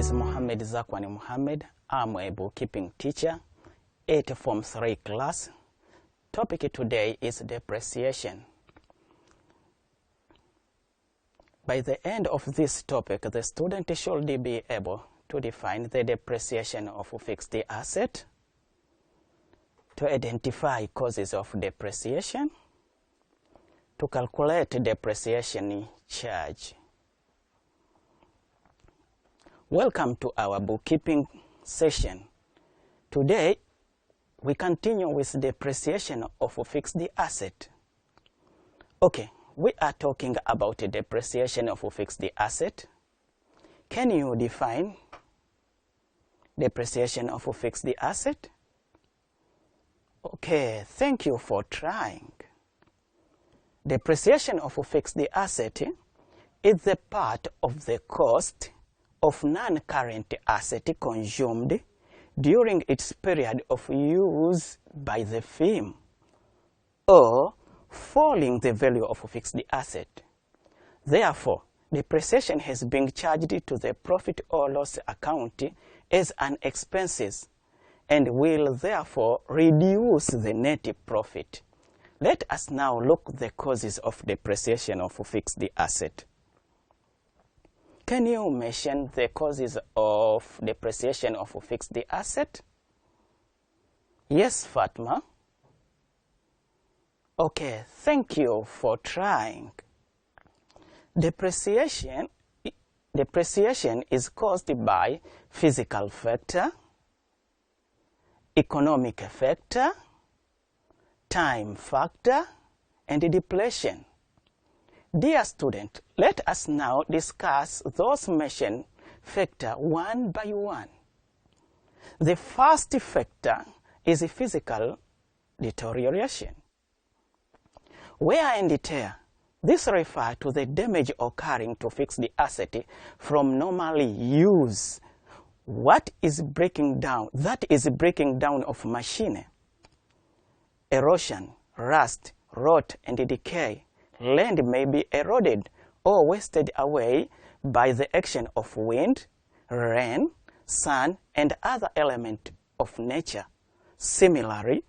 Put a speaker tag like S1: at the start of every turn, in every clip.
S1: is Mohammed Zakwani Mohammed. I'm a bookkeeping teacher at Form 3 class. Topic today is depreciation. By the end of this topic, the student should be able to define the depreciation of a fixed asset, to identify causes of depreciation, to calculate depreciation charge. Welcome to our bookkeeping session. Today, we continue with depreciation of a fixed asset. Okay, we are talking about depreciation of a fixed asset. Can you define depreciation of a fixed asset? Okay, thank you for trying. Depreciation of a fixed asset is the part of the cost of non-current asset consumed during its period of use by the firm, or falling the value of a fixed asset. Therefore, depreciation has been charged to the profit or loss account as an expense and will therefore reduce the net profit. Let us now look at the causes of depreciation of a fixed asset. Can you mention the causes of depreciation of a fixed asset? Yes, Fatma. Okay, thank you for trying. Depreciation is caused by physical factor, economic factor, time factor, and depletion. Dear student, let us now discuss those mentioned factors one by one. The first factor is physical deterioration. Wear and tear. This refers to the damage occurring to fixed asset from normal use. What is breaking down? That is breaking down of machine. Erosion, rust, rot, and decay. Land may be eroded or wasted away by the action of wind, rain, sun, and other elements of nature. Similarly,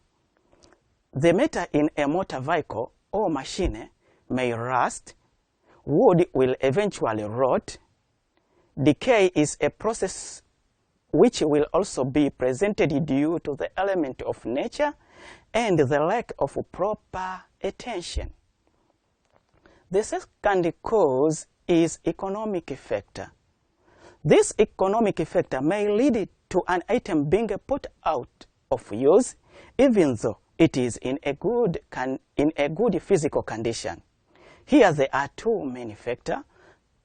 S1: the metal in a motor vehicle or machine may rust. Wood will eventually rot. Decay is a process which will also be presented due to the element of nature and the lack of proper attention. The second cause is economic factor. This economic factor may lead to an item being put out of use even though it is in a good physical condition. Here there are two main factors.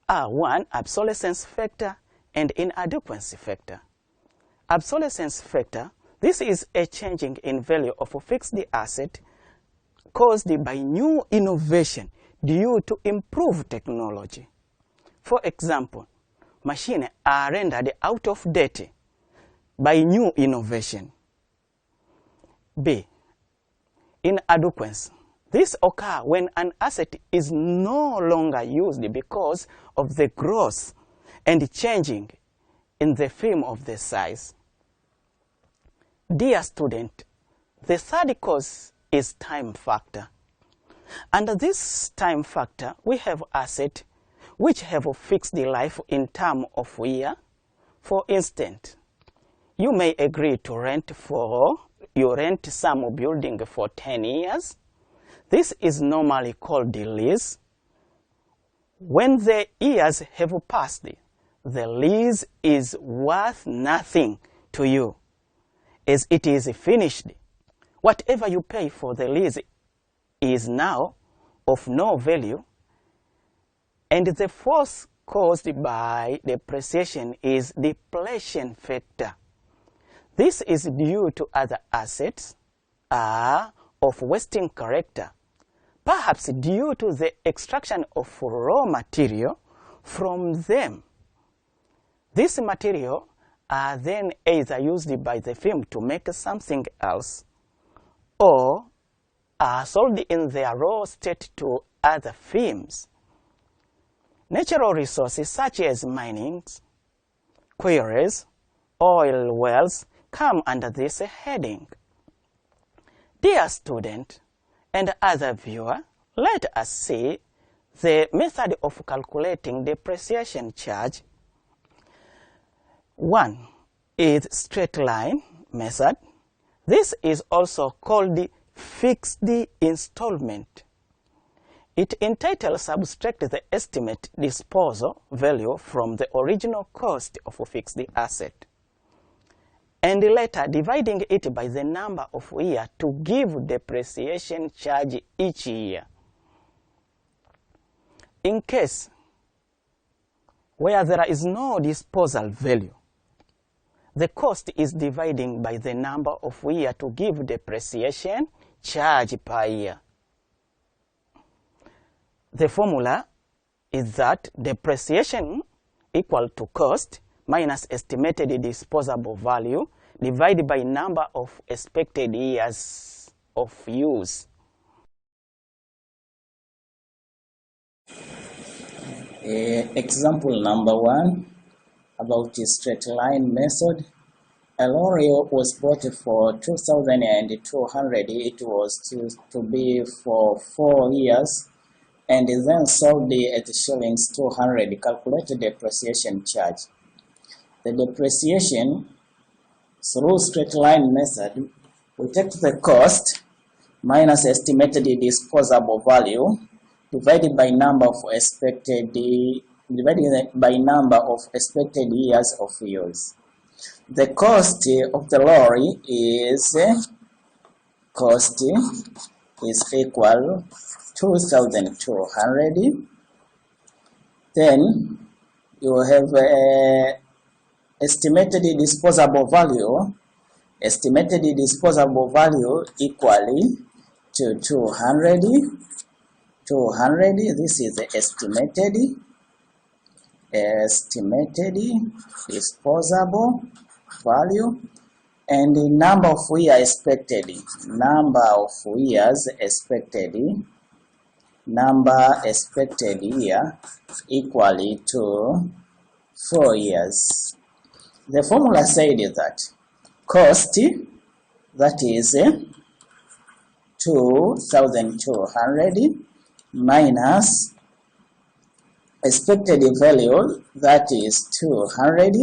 S1: One, obsolescence factor, and inadequacy factor. Obsolescence factor, this is a changing in value of a fixed asset caused by new innovation due to improved technology. For example, machines are rendered out of date by new innovation. B, inadequacy. This occurs when an asset is no longer used because of the growth and changing in the firm of the size. Dear student, the third cause is time factor. Under this time factor, we have assets which have a fixed life in terms of year. For instance, you may agree to rent some building for 10 years. This is normally called the lease. When the years have passed, the lease is worth nothing to you as it is finished. Whatever you pay for the lease is now of no value. And the fourth caused by depreciation is depletion factor. This is due to other assets are of wasting character, perhaps due to the extraction of raw material from them. This material are then either used by the firm to make something else or are sold in their raw state to other firms. Natural resources such as mining, quarries, oil wells come under this heading. Dear student and other viewer, let us see the method of calculating depreciation charge. One is straight line method. This is also called the fixed installment. It entitles subtract the estimate disposal value from the original cost of a fixed asset, and later dividing it by the number of years to give depreciation charge each year. In case where there is no disposal value, the cost is dividing by the number of years to give depreciation charge per year. The formula is that depreciation equal to cost minus estimated disposable value divided by number of expected years of use.
S2: Example number 1 about the straight line method. A lorry was bought for 2,200. It was to be for 4 years, and then sold at shillings 200. Calculate the depreciation charge. The depreciation through straight line method, we take the cost minus estimated disposable value divided by number of expected years of use. The cost of the lorry is equal 2,200. Then you have estimated disposable value. Estimated disposable value equally to 200. 200. This is the estimated disposable value, and the number of years expected. Number expected year equally to 4 years. The formula said that cost, that is 2,200 minus expected value, that is 200,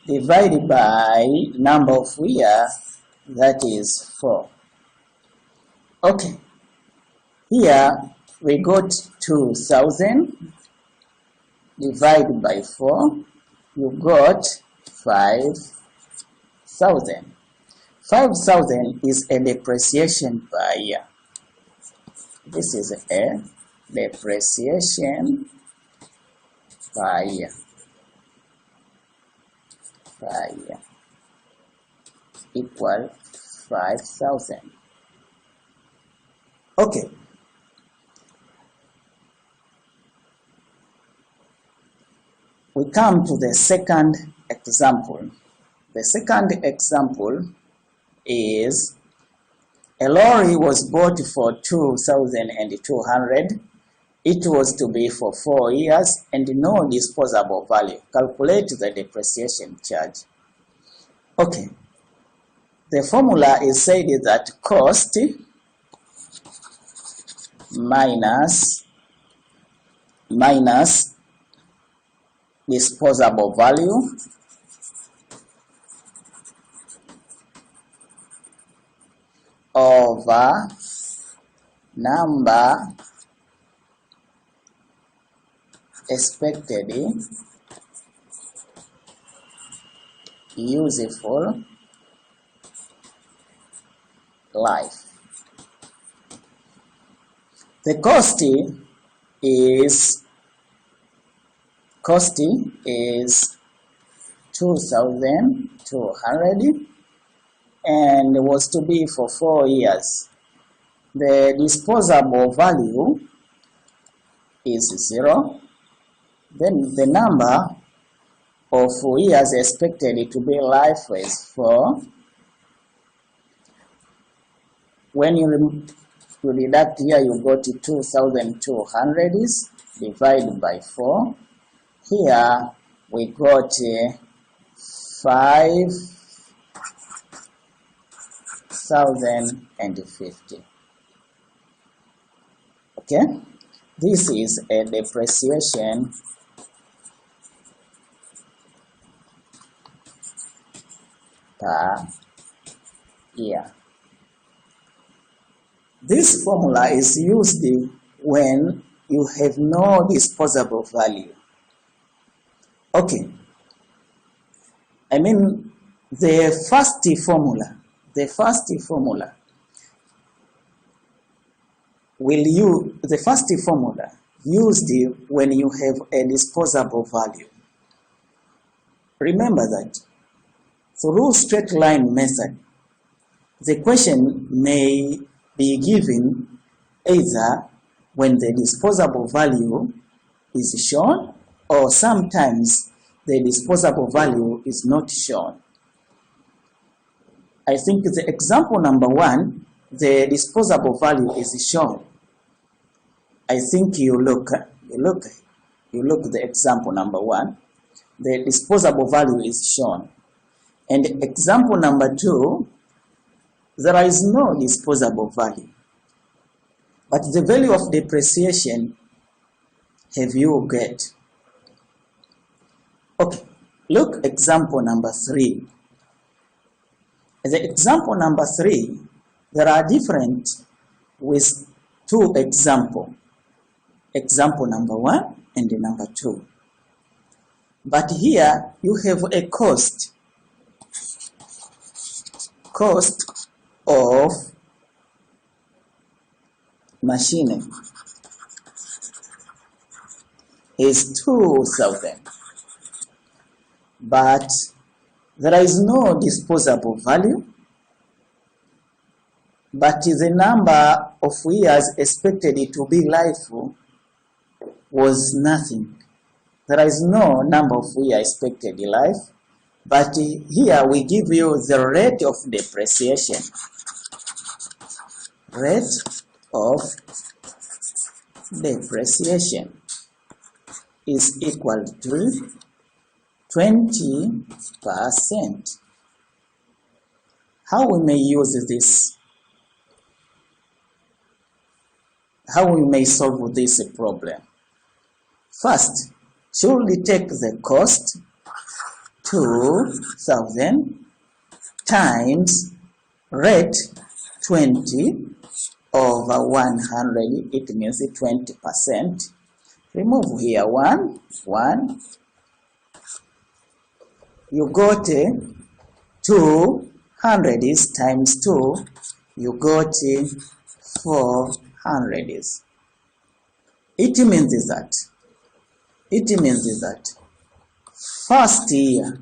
S2: divided by number of years, that is 4. Okay, here we got 2,000 divided by 4, you got 5,000. 5,000 is a depreciation per year. This is a depreciation per year. Equal 5,000. Okay. We come to the second example. The second example is a lorry was bought for 2,200. It was to be for 4 years and no disposable value. Calculate the depreciation charge. Okay. The formula is said that cost minus disposable value over number expected useful life. The cost is 2,200 and was to be for 4 years. The disposable value is 0. Then the number of years expected to be life is 4. When you deduct here, you got 2,200 divided by 4. Here we got 5,050. Okay, this is a depreciation per year. This formula is used when you have no disposable value. Okay, I mean the first formula used when you have a disposable value. Remember that through straight line method, the question may be given either when the disposable value is shown, or sometimes the disposable value is not shown. I think the example number 1, the disposable value is shown. I think you look the example number 1, the disposable value is shown. And example number 2, there is no disposable value. But the value of depreciation have you get? Okay, look example number 3. The example number 3, there are different with 2 examples. Example number 1 and number 2. But here you have a cost of machine is 2,000, but there is no disposable value, but the number of years expected to be life was nothing. There is no number of years expected life, but here we give you the rate of depreciation. Rate of depreciation is equal to 20%. How we may use this? How we may solve this problem? First, should we take the cost 2,000 times rate 20 over 100, it means 20%. Remove here 1. You got 200 times 2, you got 400. It means that first year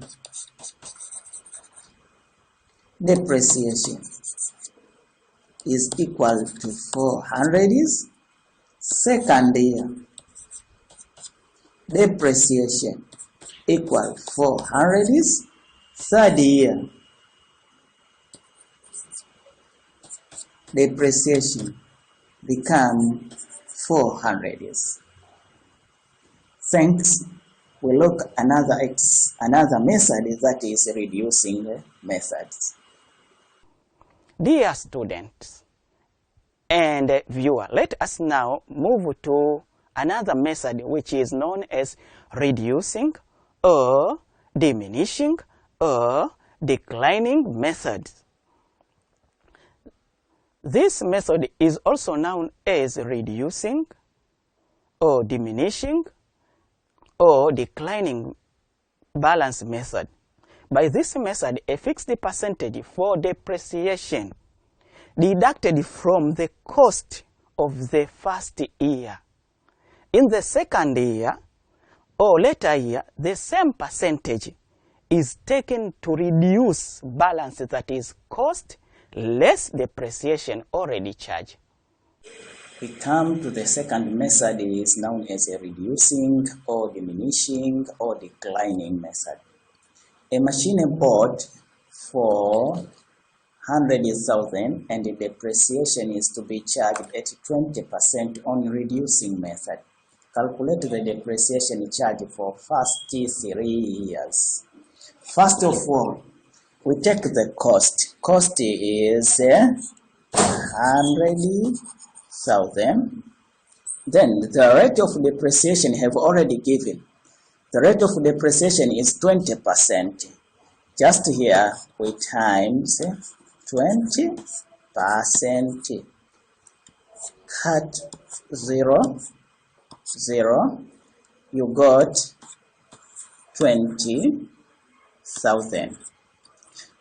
S2: depreciation is equal to 400. Second year depreciation equal 400. Third year depreciation become 400. Thanks. We look another method, that is reducing methods.
S1: Dear students and viewer, let us now move to another method which is known as reducing or diminishing or declining methods. This method is also known as reducing or diminishing or declining balance method. By this method, a fixed percentage for depreciation deducted from the cost of the first year. In the second year or later year, the same percentage is taken to reduce balance, that is cost less depreciation already charged.
S2: We come to the second method, it is known as a reducing or diminishing or declining method. A machine bought for 100,000 and the depreciation is to be charged at 20% on reducing method. Calculate the depreciation charge for first 3 years. First of all, we take the cost. Cost is 100,000. Then the rate of depreciation have already given. The rate of depreciation is 20%. Just here we times 20%. Cut 0, 0. You got 20,000.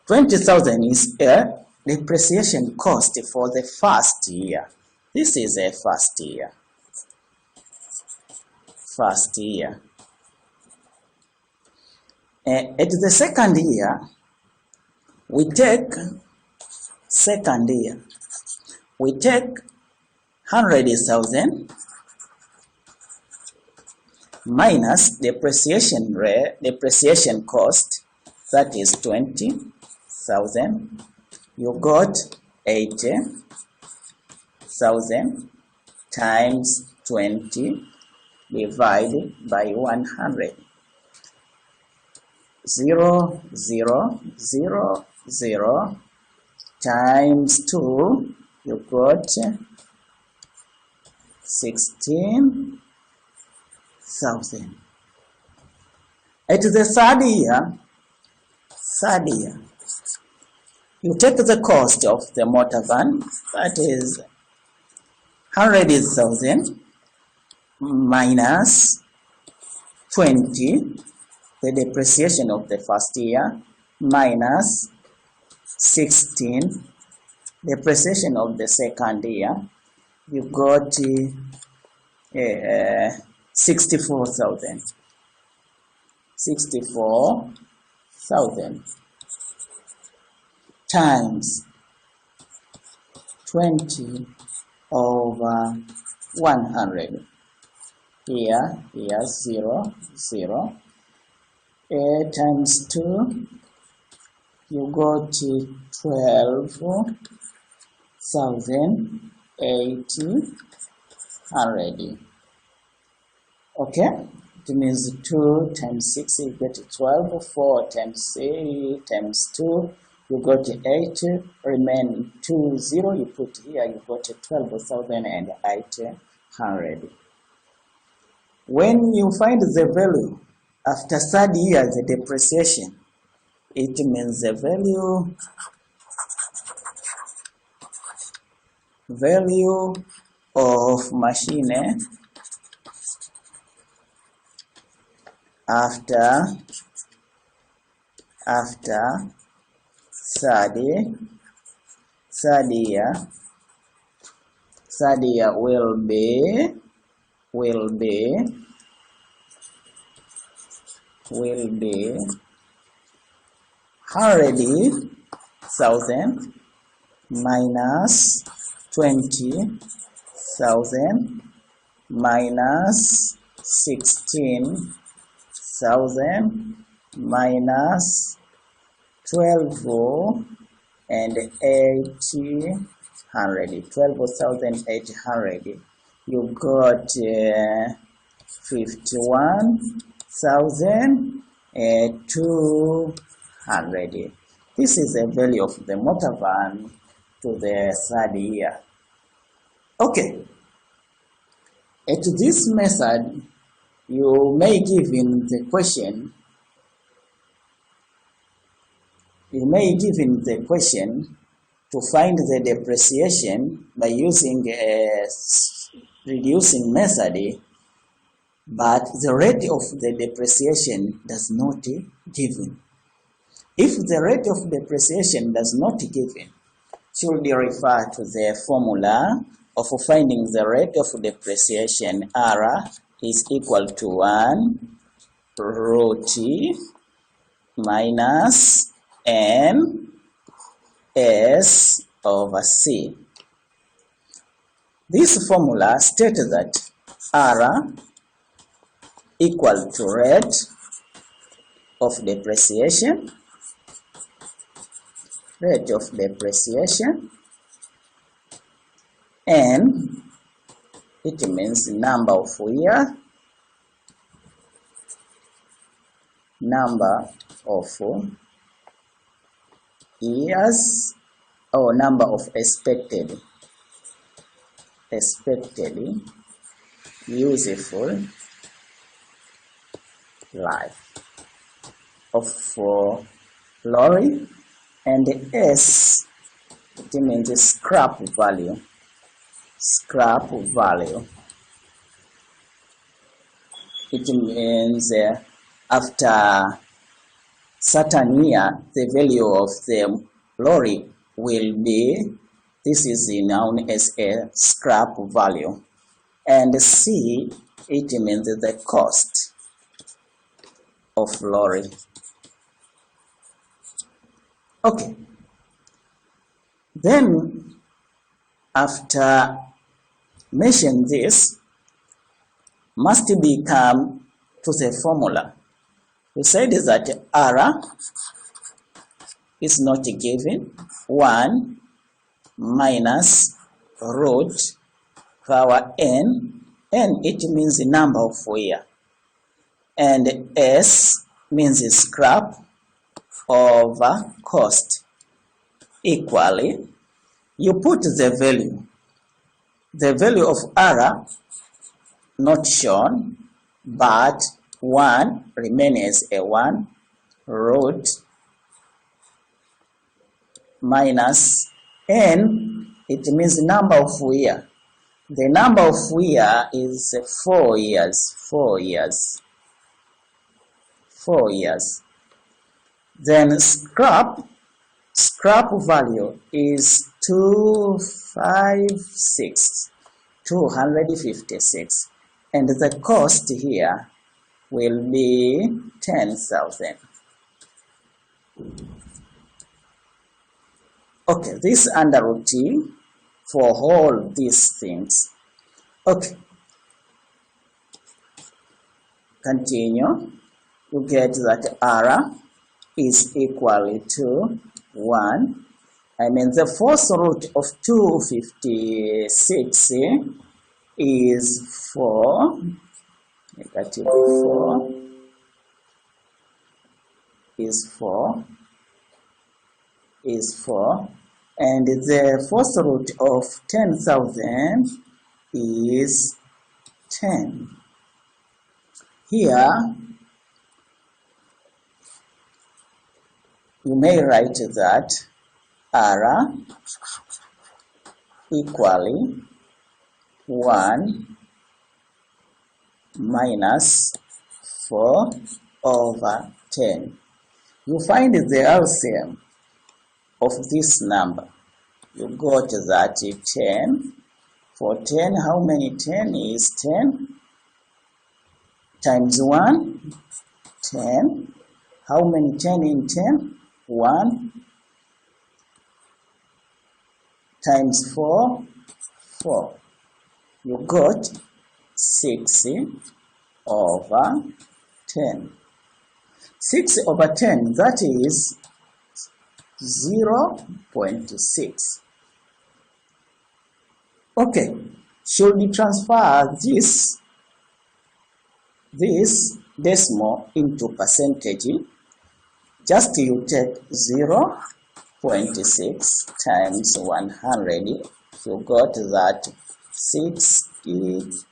S2: 20,000 is a depreciation cost for the first year. This is a first year. First year. At the second year, we take second year. We take 100,000 minus depreciation rate, depreciation cost, that is 20,000. You got 80,000 times 20 divided by 100. 0, 0, 0, 0 times 2, you got 16,000. At the third year, you take the cost of the motor van, that is 100,000 minus 20, the depreciation of the first year, minus 16, depreciation of the second year. You got 64,000. 64,000 times 20 over 100. Here 0, 0. Times 2, you got 12,800. Okay, it means 2 times 6, you get 12, 4 times 3 times 2, you got 8, remain 2, 0, you put here, you got 12,800. When you find the value after third year, the depreciation, it means the value of machine after third year will be 100,000 minus 20,000 minus 16,000 minus 12 and 800. 12,800. You got 51,200. This is the value of the motor van to the third year. Okay. At this method, you may give in the question. You may give in the question to find the depreciation by using a reducing method, but the rate of the depreciation does not given. If the rate of depreciation does not given, should refer to the formula of finding the rate of depreciation. R is equal to 1 root minus N S over C. This formula states that R equal to rate of depreciation, and it means number of years or number of expected useful life of lorry, and S, it means scrap value. It means after certain year the value of the lorry will be, this is known as a scrap value. And C, it means the cost of lorry. Okay, then after mention this, must become to the formula. We said that R is not given, 1 minus root power n, it means the number of year, and S means scrap over cost. Equally, you put the value of R not shown, but 1 remains a 1, root minus n, it means number of year. The number of year is 4 years. 4 years. Then scrap value is 256, and the cost here will be 10,000. Okay, this under root T for all these things. Okay, continue. You get that R is equal to 1. I mean the fourth root of 256 is 4, negative 4 is 4, and the fourth root of 10,000 is 10. Here you may write that R equally 1 minus 4 over 10. You find the LCM of this number. You got that 10. For 10, how many 10 is 10? Times 1, 10. How many 10 in 10? 1. Times 4, 4. You got 6 over 10. 6 over 10, that is 0.6. Okay, should we transfer this decimal into percentage? Just you take 0.6 times 100, you got that 60%.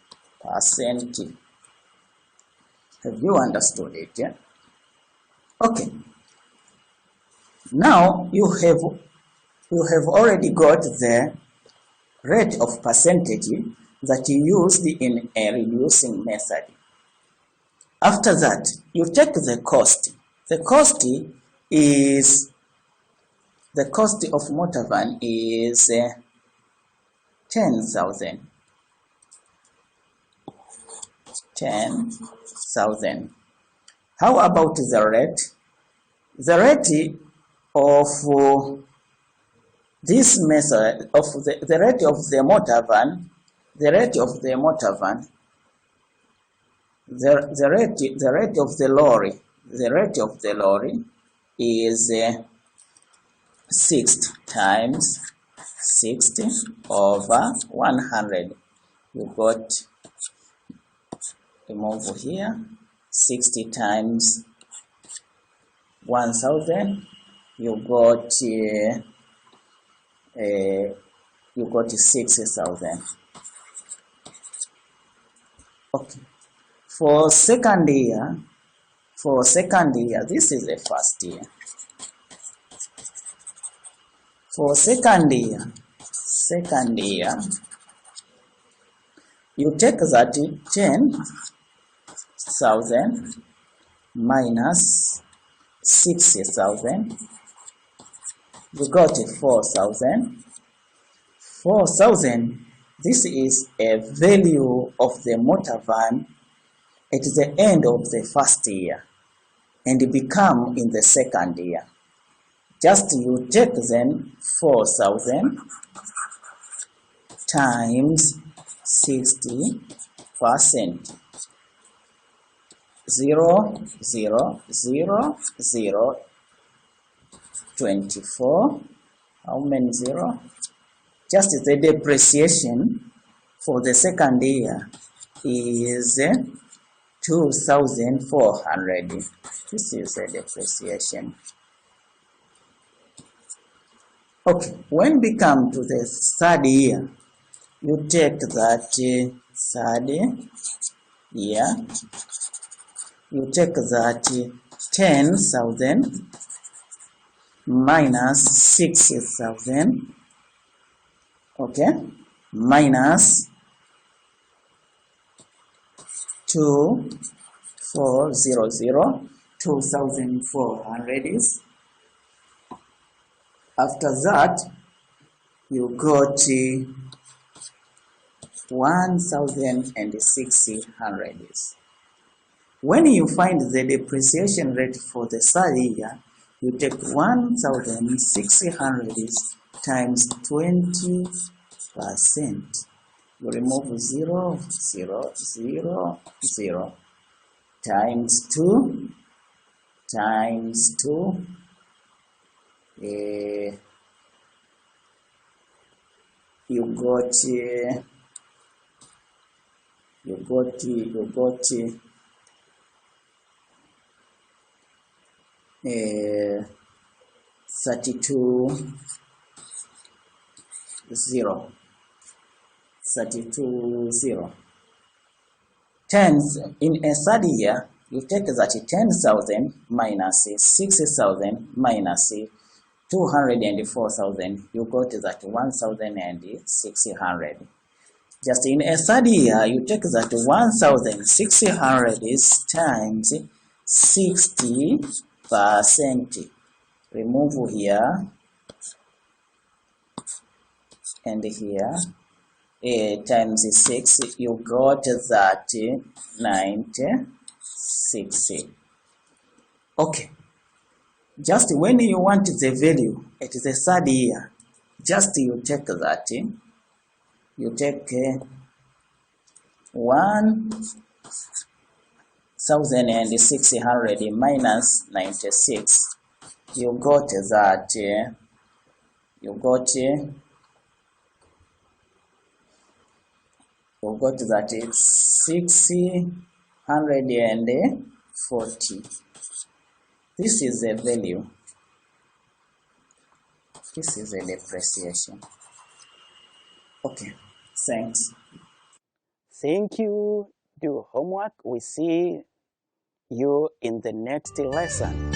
S2: Have you understood it? Yeah? Okay. Now you have already got the rate of percentage that you used in a reducing method. After that, you take the cost. The cost of motor van is 10,000. 10,000. How about the rate? The rate of this method of the rate of the motor van, the rate of the lorry is 6 times 60 over 100. You got a move here, 60 times 1,000, you got 6,000. Okay. For second year, this is the first year. For second year, you take that 10,000 minus 60,000, you got 4,000. 4,000, this is a value of the motor van at the end of the first year and become in the second year. Just you take then 4,000 times 60%. 0, 0, 0, 0, 24. How many 0? Just the depreciation for the second year is 2,400. This is the depreciation. Okay, when we come to the third year, you take that third year, you take that 10,000 minus 6,000, okay, minus 2,400, 2,400 is. After that, you got 1,600 is. When you find the depreciation rate for the third year, you take 1,600 times 20%. You remove 0, 0, 0, 0 times 2 times 2. You got 32, 0. 32, 0. Tens in a third year, you take that 10,000 minus 6,000 minus 204,000, you got that 1,600. Just in a third year, you take that 1,600 is times 60%. Remove here and here. Times 6, you got that 96. Okay. Just when you want the value at the third year, just you take that, you take 1,600 minus 96, you got that, you got that 640. This is the value. This is the depreciation. Okay, thanks.
S1: Thank you. Do homework. We see you in the next lesson.